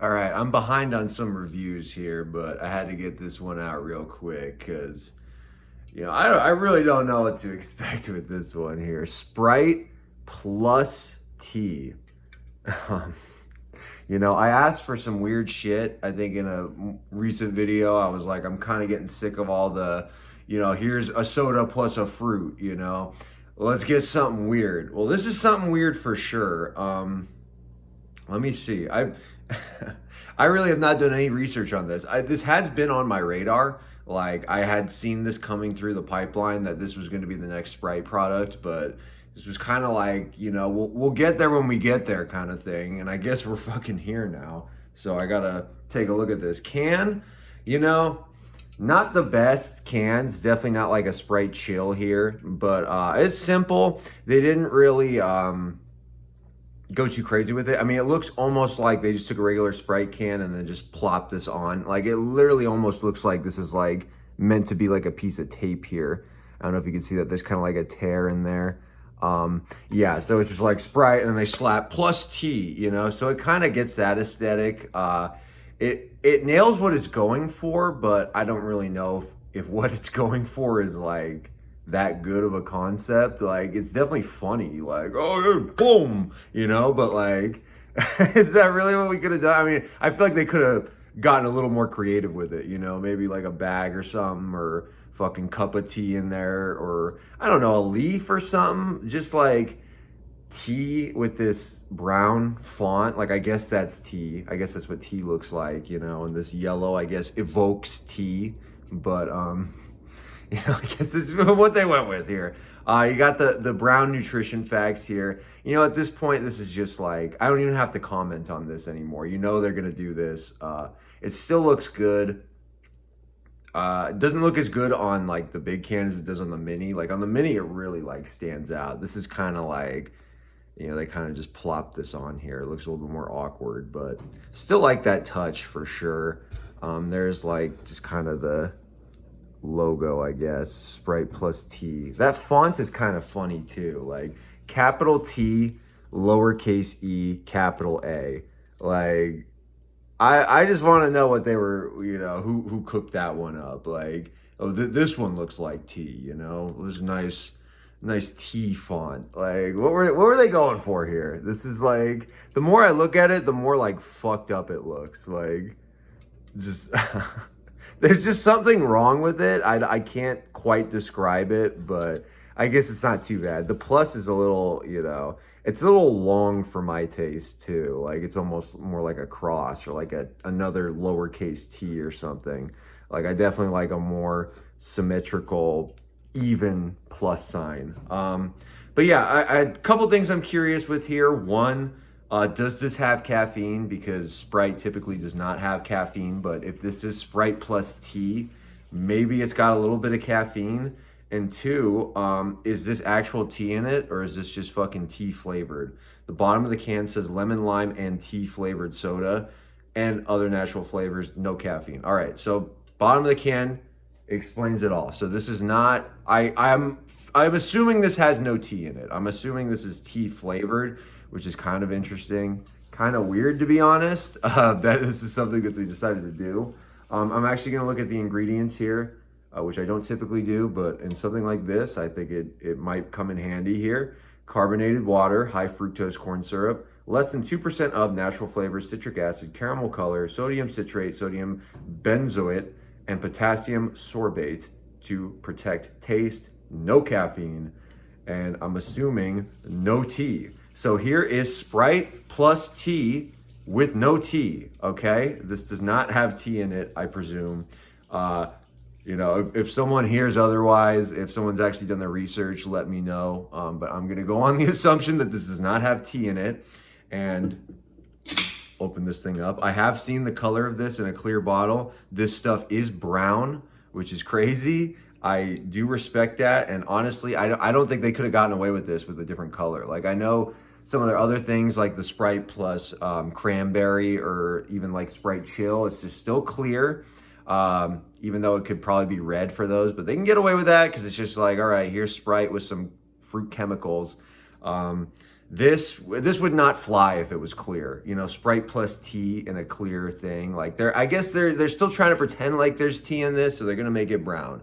All right, I'm behind on some reviews here, but I had to get this one out real quick because, I really don't know what to expect with this one here. Sprite plus tea. Um, I asked for some weird shit. I think in a recent video, I was like, I'm kind of getting sick of all the, here's a soda plus a fruit. Let's get something weird. Well, this is something weird for sure. Let me see. I really have not done any research on this. This has been on my radar. Like I had seen this coming through the pipeline that this was going to be the next Sprite product, but this was kind of like, we'll get there when we get there kind of thing. And I guess we're fucking here now. So I gotta take a look at this can. You know, Not the best cans. Definitely not like a Sprite Chill here, but it's simple. They didn't really go too crazy with it. I mean, it looks almost like they just took a regular Sprite can and then just plopped this on. Like it literally almost looks like this is like meant to be like a piece of tape here. I don't know if you can see that there's kind of like a tear in there. Yeah, so it's just like Sprite and then they slap plus tea, so it kind of gets that aesthetic. It nails what it's going for, but I don't really know if what it's going for is like that good of a concept. Like it's definitely funny, like, oh yeah, boom, but like is that really what we could have done? I mean, I feel like they could have gotten a little more creative with it, maybe like a bag or something, or fucking cup of tea in there, or I don't know, a leaf or something, just like tea with this brown font. Like I guess that's tea. I guess that's what tea looks like, and this yellow I guess evokes tea. But I guess this is what they went with here. You got the brown nutrition facts here. At this point, this is just like, I don't even have to comment on this anymore. They're gonna do this. It still looks good. It doesn't look as good on like the big can as it does on the mini. Like on the mini, it really like stands out. This is kind of like, they kind of just plopped this on here. It looks a little bit more awkward, but still like that touch for sure. There's like just kind of the logo, I guess, Sprite plus T. That font is kind of funny too, like capital T, lowercase e, capital A. Like, I just want to know what they were, who cooked that one up. Like, oh, this one looks like T. It was nice T font. Like, what were they going for here? This is like, the more I look at it, the more like fucked up it looks. Like, just there's just something wrong with it. I can't quite describe it, but I guess it's not too bad. The plus is a little, it's a little long for my taste too. Like it's almost more like a cross or like another lowercase t or something. Like I definitely like a more symmetrical, even plus sign. But yeah, a couple things I'm curious with here. One, does this have caffeine? Because Sprite typically does not have caffeine, but if this is Sprite plus tea, maybe it's got a little bit of caffeine. And two, is this actual tea in it, or is this just fucking tea flavored? The bottom of the can says lemon, lime, and tea flavored soda and other natural flavors, no caffeine. All right, so bottom of the can explains it all. So this is not, I'm assuming this has no tea in it. I'm assuming this is tea flavored, which is kind of interesting, kind of weird to be honest, that this is something that they decided to do. I'm actually gonna look at the ingredients here, which I don't typically do, but in something like this, I think it might come in handy here. Carbonated water, high fructose corn syrup, less than 2% of natural flavors, citric acid, caramel color, sodium citrate, sodium benzoate, and potassium sorbate to protect taste, no caffeine, and I'm assuming no tea. So here is Sprite plus tea with no tea, okay? This does not have tea in it, I presume. If someone hears otherwise, if someone's actually done the research, let me know. But I'm gonna go on the assumption that this does not have tea in it, and open this thing up. I have seen the color of this in a clear bottle. This stuff is brown, which is crazy. I do respect that, and honestly, I don't think they could have gotten away with this with a different color. Like I know some of their other things, like the Sprite plus cranberry, or even like Sprite Chill, it's just still clear. Even though it could probably be red for those, but they can get away with that because it's just like, all right, here's Sprite with some fruit chemicals. This would not fly if it was clear. You know, Sprite plus tea in a clear thing. Like I guess they're still trying to pretend like there's tea in this, so they're gonna make it brown.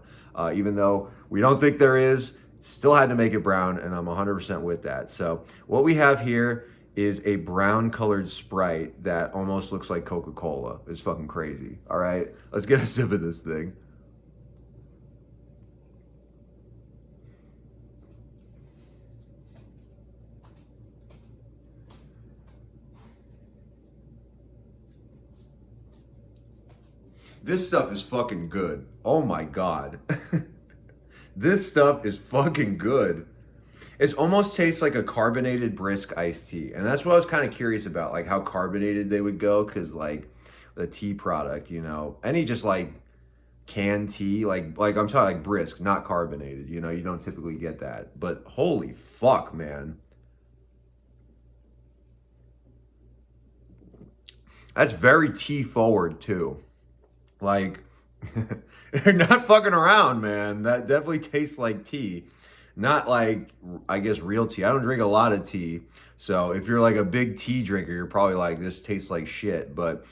Even though we don't think there is, still had to make it brown, and I'm 100% with that. So what we have here is a brown colored Sprite that almost looks like Coca-Cola. It's fucking crazy. All right, let's get a sip of this thing. This stuff is fucking good. Oh my God. This stuff is fucking good. It almost tastes like a carbonated brisk iced tea. And that's what I was kind of curious about, like how carbonated they would go. Cause like the tea product, you know, any just like canned tea, like I'm talking like brisk, not carbonated, you know, you don't typically get that. But holy fuck, man. That's very tea forward too. Like, they're not fucking around, man. That definitely tastes like tea. Not like, I guess, real tea. I don't drink a lot of tea. So if you're like a big tea drinker, you're probably like, this tastes like shit. But,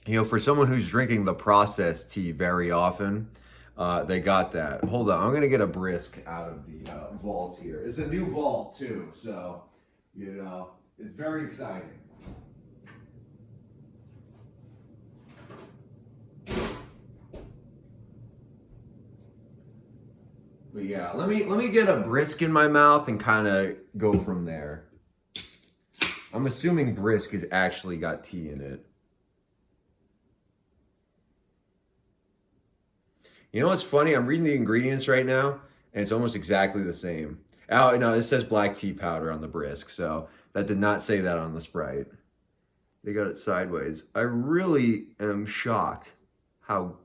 you know, for someone who's drinking the processed tea very often, they got that. Hold on. I'm going to get a brisk out of the vault here. It's a new vault, too. So, you know, it's very exciting. But yeah, let me get a brisk in my mouth and kind of go from there. I'm assuming brisk has actually got tea in it. You know what's funny? I'm reading the ingredients right now, and it's almost exactly the same. Oh no, it says black tea powder on the brisk, so that did not say that on the Sprite. They got it sideways. I really am shocked how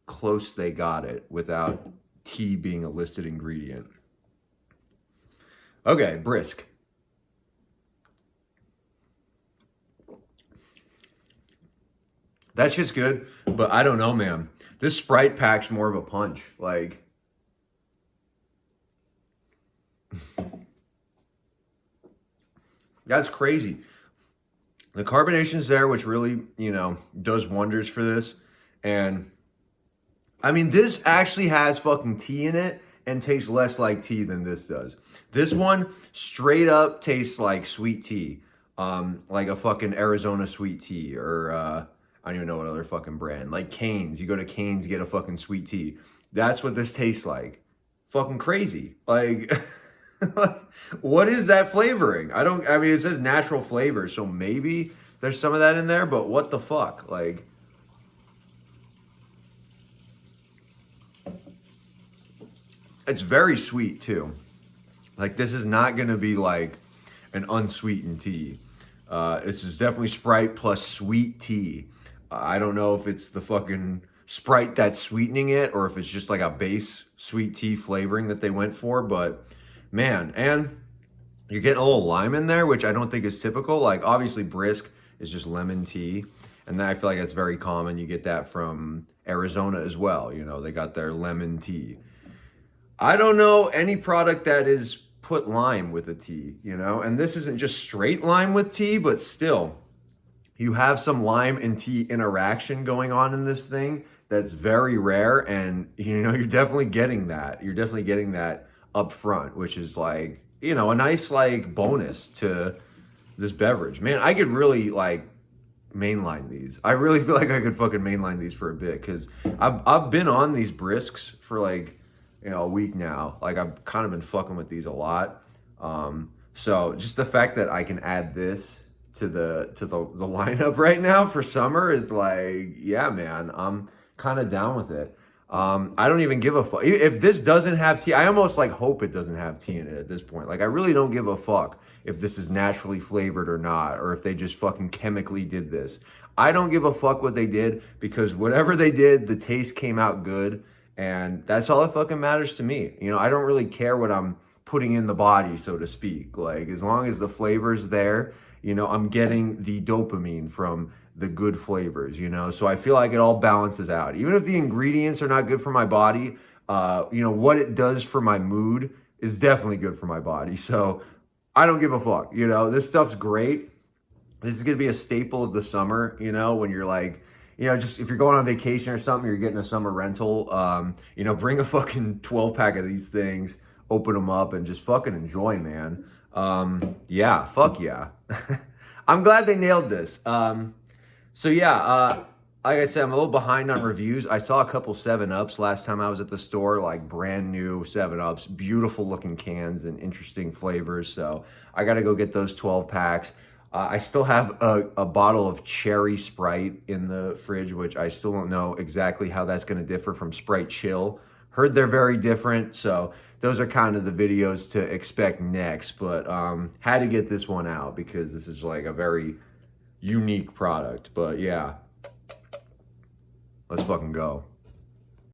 close they got it without tea being a listed ingredient. Okay, brisk. That shit's good, but I don't know, man. This Sprite packs more of a punch. Like, that's crazy. The carbonation's there, which really, you know, does wonders for this. And I mean, this actually has fucking tea in it and tastes less like tea than this does. This one straight up tastes like sweet tea, like a fucking Arizona sweet tea, or I don't even know what other fucking brand. Like Cane's, you go to Cane's, get a fucking sweet tea. That's what this tastes like. Fucking crazy. Like, what is that flavoring? I mean, it says natural flavor, so maybe there's some of that in there, but what the fuck? Like, it's very sweet too. Like, this is not gonna be like an unsweetened tea. This is definitely Sprite plus sweet tea. I don't know if it's the fucking Sprite that's sweetening it or if it's just like a base sweet tea flavoring that they went for, but man, and you're getting a little lime in there, which I don't think is typical. Like, obviously brisk is just lemon tea, and then I feel like that's very common. You get that from Arizona as well. You know, they got their lemon tea. I don't know any product that is put lime with a tea, you know, and this isn't just straight lime with tea, but still, you have some lime and tea interaction going on in this thing that's very rare, and you know, you're definitely getting that. You're definitely getting that up front, which is like, you know, a nice like bonus to this beverage. Man, I could really like mainline these. I really feel like I could fucking mainline these for a bit, because I've been on these brisks for like, you know, a week now. Like, I've kind of been fucking with these a lot. So just the fact that I can add this to the lineup right now for summer is like, yeah, man, I'm kind of down with it. I don't even give a fuck if this doesn't have tea. I almost like hope it doesn't have tea in it at this point. Like, I really don't give a fuck if this is naturally flavored or not, or if they just fucking chemically did this. I don't give a fuck what they did, because whatever they did, the taste came out good. And that's all that fucking matters to me. You know, I don't really care what I'm putting in the body, so to speak. Like, as long as the flavor's there, you know, I'm getting the dopamine from the good flavors, you know? So I feel like it all balances out. Even if the ingredients are not good for my body, you know, what it does for my mood is definitely good for my body. So I don't give a fuck. You know, this stuff's great. This is gonna be a staple of the summer, you know, when you're like, you know, just if you're going on vacation or something, you're getting a summer rental, you know, bring a fucking 12 pack of these things, open them up, and just fucking enjoy, man. Yeah, fuck yeah. I'm glad they nailed this. So yeah, like I said, I'm a little behind on reviews. I saw a couple 7-Ups last time I was at the store, like brand new 7-Ups, beautiful looking cans and interesting flavors. So I got to go get those 12 packs. I still have a bottle of cherry Sprite in the fridge, which I still don't know exactly how that's going to differ from Sprite Chill. Heard they're very different, so those are kind of the videos to expect next. But had to get this one out because this is like a very unique product. But yeah, let's fucking go.